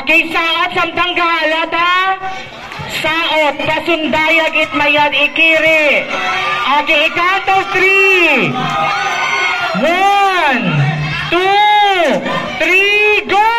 Okay, saot samtang gahalat ha. Saot, pasundayag itmayad ikiri. Okay, count of 3. 1, 2, 3, go!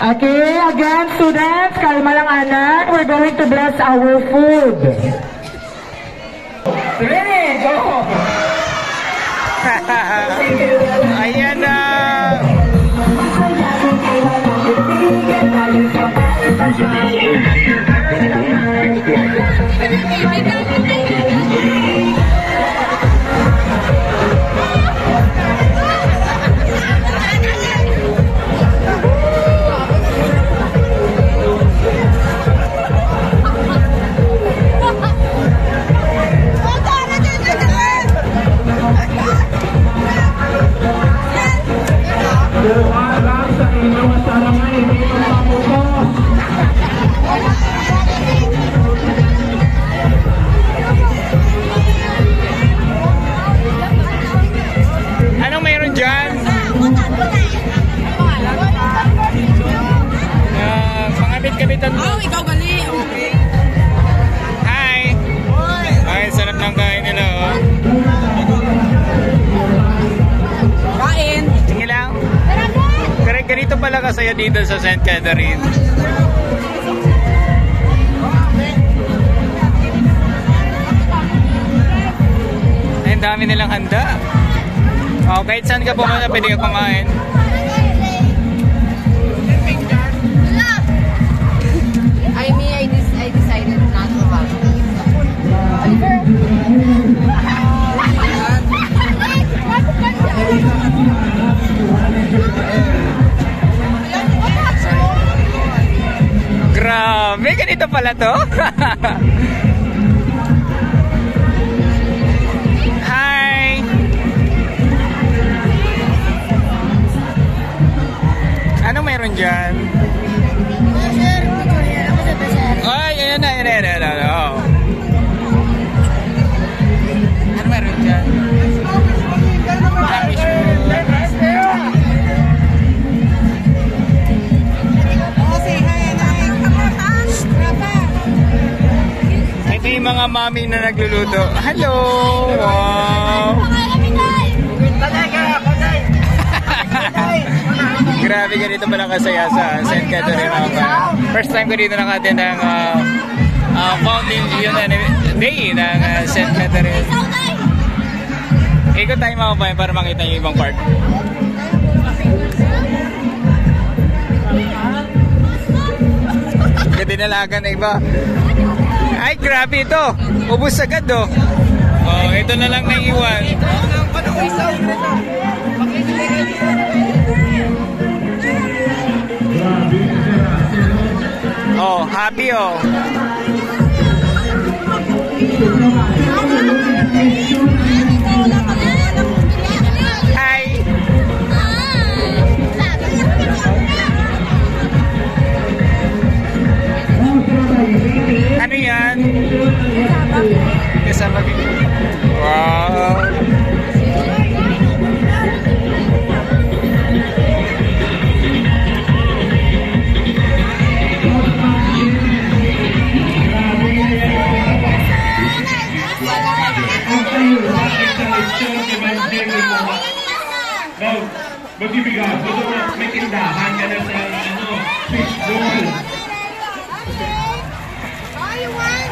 Okay, again students, kalma lang anak. We're going to bless our food. 3, go! Ayan na! Anong mayroon dyan? Pangabit-kabitan mo. Oh, ikaw gali. Okay. Hi! Ay, sarap ng kain nila, oh. Kain. Sige lang. Ganito pala kasaya dito sa St. Catherine. Ay, ang dami nilang handa. Oh, kahit saan ka pumunta, pwede ka kumain. I decided not to have. Grabe, ganito pala to. Hi! Anong meron dyan? Ay, ayan na, ayan na. Oh. Ano meron dyan? Ito yung mga mami na nagluluto. Hello! Wow! Grabe, ganito pala kasaya sa St. Catherine. First time ko dito nakatin ng Foundation Day ng St. Catherine. Ikot tayo mga kabayan para makita yung ibang part. Dinalagan na iba. Ay, grabe ito. Ubus agad, oh. Oh, ito na lang naiwan. Oh, happy, oh. Hi. Ano yan? Kasama. Wow. Magbibigas, may tindahan ka na sa fish bowl. Oh, you want?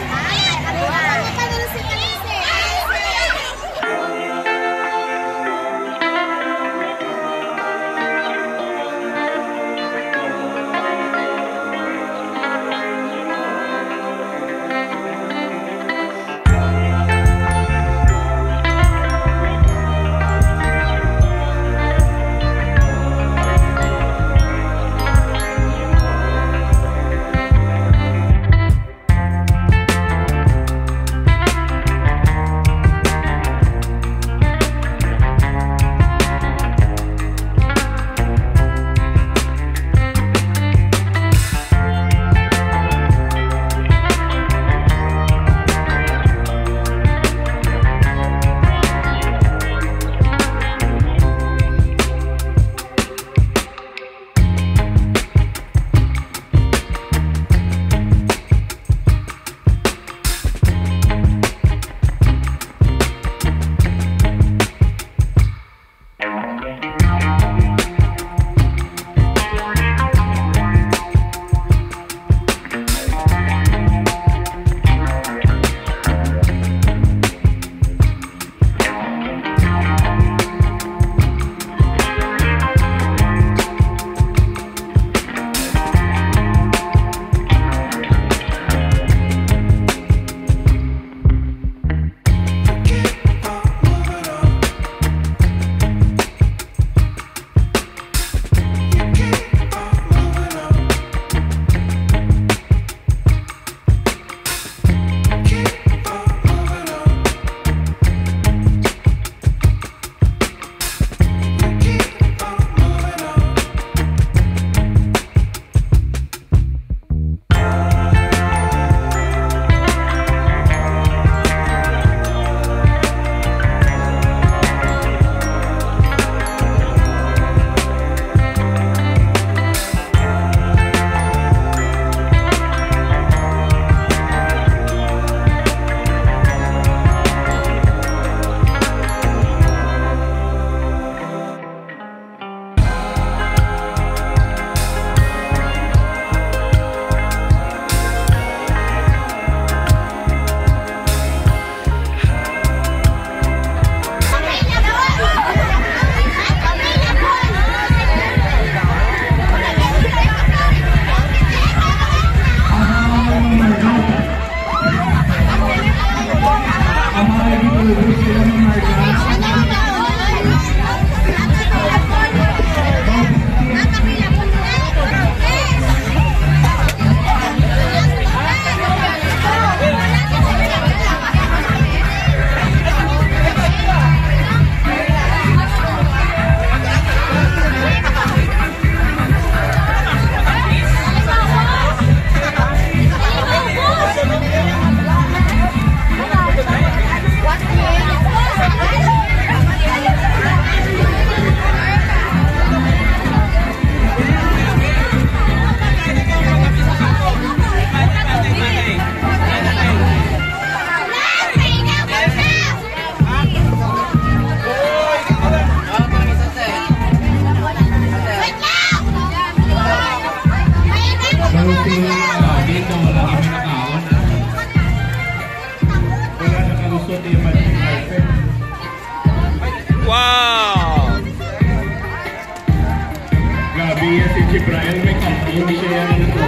Brian Beckham, hindi siya yan ito.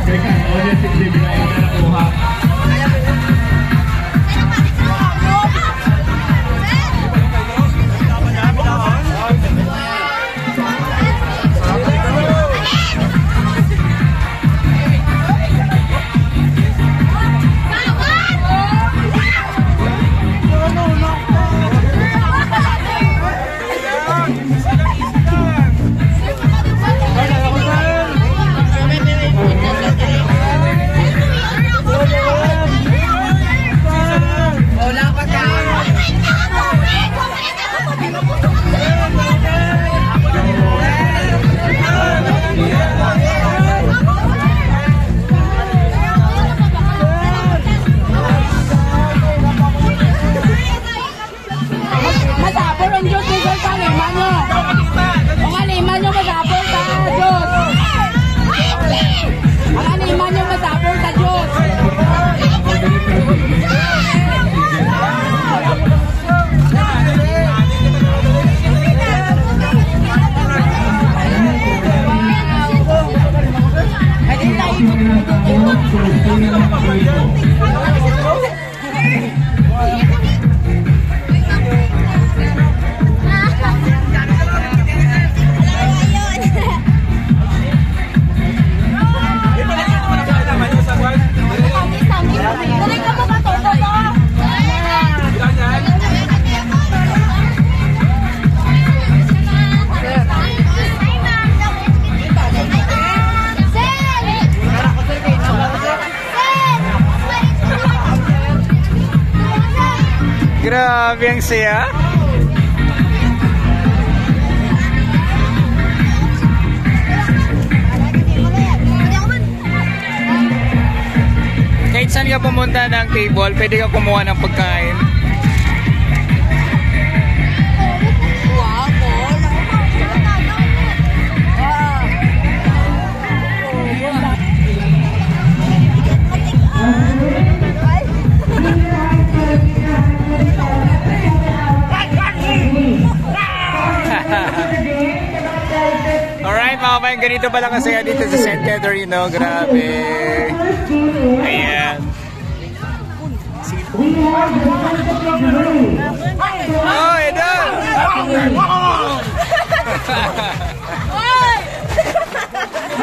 Beckham, audience si Brian na nakuha. Grabe ang saya. Kahit saan ka pumunta ng table, pwede ka kumuha ng pagkain. Alright mga kabayan, ganito pala kasaya dito sa St. Catherine, grabe. Ayan. Oh, Edon!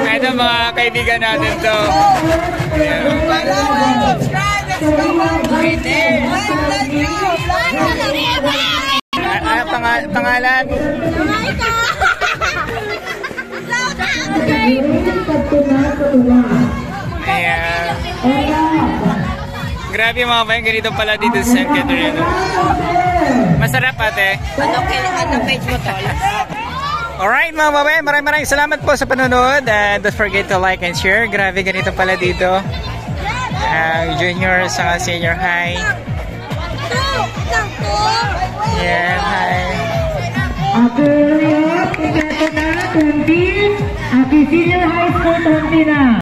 Ito mga kaibigan natin to. Pangalan? Ayan. Grabe mga kabayan, ganito pala dito sa St. Catherine. Masarap ate. Ano page mo tol? Alright mga kabayan, maraming salamat po sa panonood. And don't forget to like and share. Grabe ganito pala dito. Junior sa senior high. Yeah, hi. Ako, ito na, 20. Ako, senior high school, 20 na.